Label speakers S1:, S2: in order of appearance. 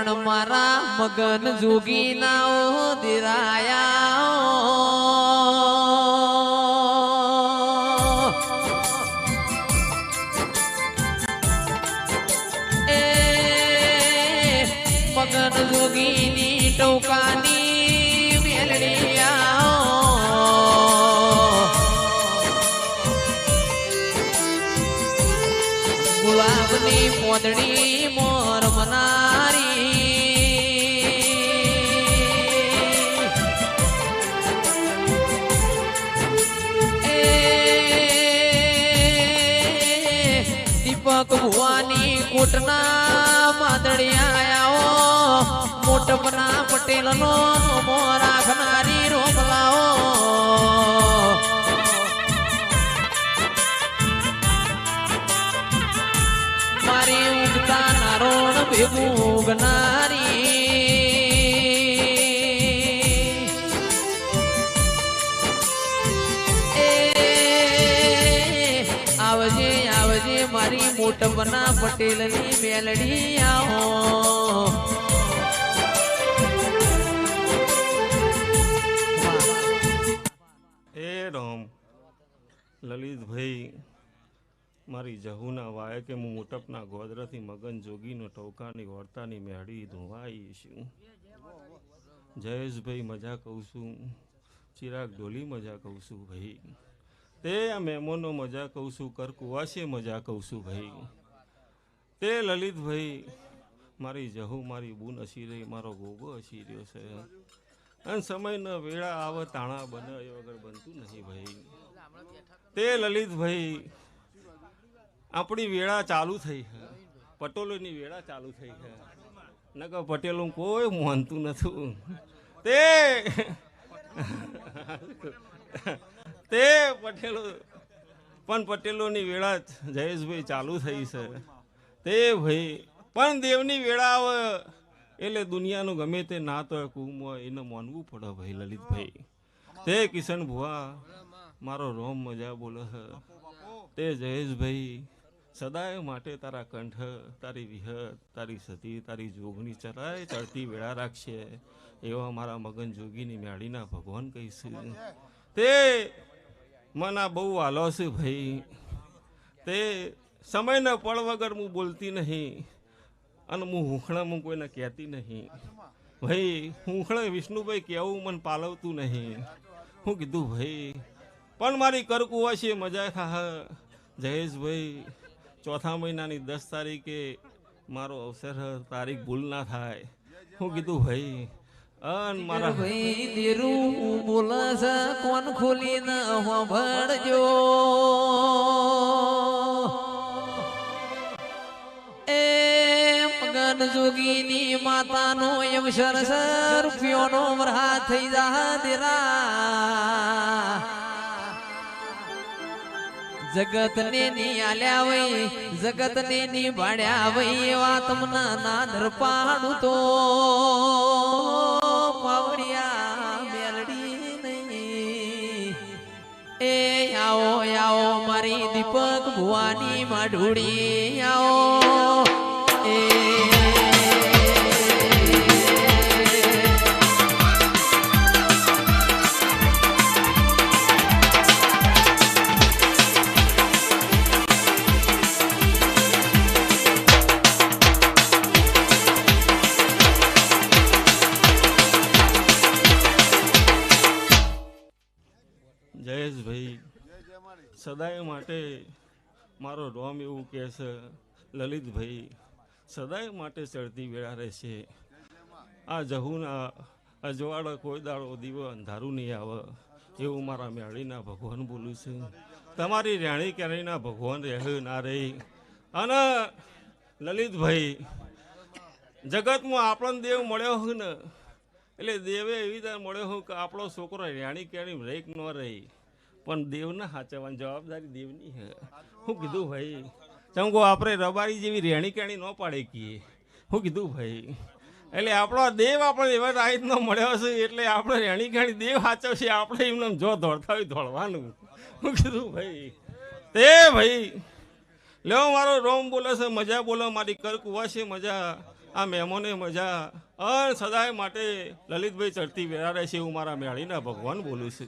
S1: પણ મારા મગન જોગી ના દિરાયા એ મગન જોગીની ટોકાની મેલડિયા ગુલાબની મોદડી મોર મનારી એ દીપક ભુવાની કોટના માદડિયા મોટપના પટેલ નો રાખનારી રોમલાઓ મારી ઉગતા નારોણ ભેગું ઉગનારી એ આવજે આવજે મારી મોટપના પટેલની મેલડી આવો
S2: એ રામ લલિતભાઈ મારી જહુના વાય કે હું મોટપના ગોદરાથી મગન જોગીનો ટોકાની વર્તાની મેળી ધોવાઈ છું જયેશભાઈ મજા કહું છું ચિરાગ ડોલી મજા કહું છું ભાઈ તે આ મહેમાનો મજા કહું છું કર કુવાશે મજા કહું છું ભાઈ તે લલિતભાઈ મારી જહુ મારી બૂન હસી રહી મારો ગોગો હસી રહ્યો છે અને સમયનો વેળા આવે તાણા બને એ વગર બનતું નહીં ભાઈ તે લલિતભાઈ આપણી વેળા ચાલુ થઈ છે પટેલોની વેળા ચાલુ થઈ છે નકર પટેલો કોઈ માનતું નતું તે પટેલો પણ પટેલોની વેળા જયેશભાઈ ચાલુ થઈ છે તે ભાઈ પણ દેવની વેળા આવે એટલે દુનિયાનું ગમે તે ના તો કુમ હોય એને માનવું પડે ભાઈ લલિતભાઈ તે કિશન ભુવા મારો રોમ મજા બોલે છે તે જયેશભાઈ સદાય માટે તારા કંઠ તારી વિહત તારી સતી તારી જોગની ચરાય ચડતી વેળા રાખશે એવા મારા મગન જોગીની મેળીના ભગવાન કહીશું તે મના બહુ વાલો છે ભાઈ તે સમયના પળ વગર હું બોલતી નહીં અને હું હુંખણામાં કોઈને કહેતી નહીં ભાઈ હુંખણા વિષ્ણુભાઈ કહેવું મને પાલવતું નહીં હું કીધું ભાઈ પણ મારી કરકુવાશી મજા થા જયેશભાઈ ચોથા મહિનાની 10 તારીખે મારો અવસર તારીખ ભૂલ ના થાય હું કીધું ભાઈ અન મારા
S1: ભાઈ દેરું બોલસ કોણ ખોલીને સાંભળજો એ મગન જોગીની માતાનો અવસર રૂપિયોનો વરહા થઈ જા દેરા જગત ને ની આલ્યા વઈ જગત ને ની ભાડ્યા વઈ એવા તમને નાદર પાડું તો પાવડિયા મેલડી નહીં એ આવો આવો મારી દીપક ભુવાની માઢુડી આવો એ
S2: જયેશભાઈ સદાય માટે મારો રોમ એવું કહે છે લલિતભાઈ સદાય માટે ચડતી વેળા રહેશે આ જહુના અજવાળા કોઈ દાડો દીવો અંધારું નહીં આવે એવું મારા મેળીના ભગવાન બોલું છું તમારી રાણી કેરીના ભગવાન રહે ના રહી અને લલિતભાઈ જગતમાં આપણને દેવ મળ્યો હોય ને એટલે દેવે એવી રીતે મળ્યો હોય કે આપણો છોકરો રાણી કેરી રહી ન રહી પણ દેવને સાચવવાની જવાબદારી દેવની હે હું કીધું ભાઈ ચમકો આપણે રબારી જેવી રેણી કેણી ન પાડે કીએ હું કીધું ભાઈ એટલે આપણો દેવ આપણે એવા રાઈતનો મળ્યો છે એટલે આપણે રેણી કેણી દેવ સાચવશે આપણે એમને જો દોડતા હોય દોડવાનું હું કીધું ભાઈ તે ભાઈ લેવો મારો રોમ બોલે છે મજા બોલો મારી કરકુવા છે મજા આ મહેમાને મજા અન સદાય માટે લલિતભાઈ ચડતી વેળા રહેશે એવું મારા મેળીના ભગવાન બોલું છું.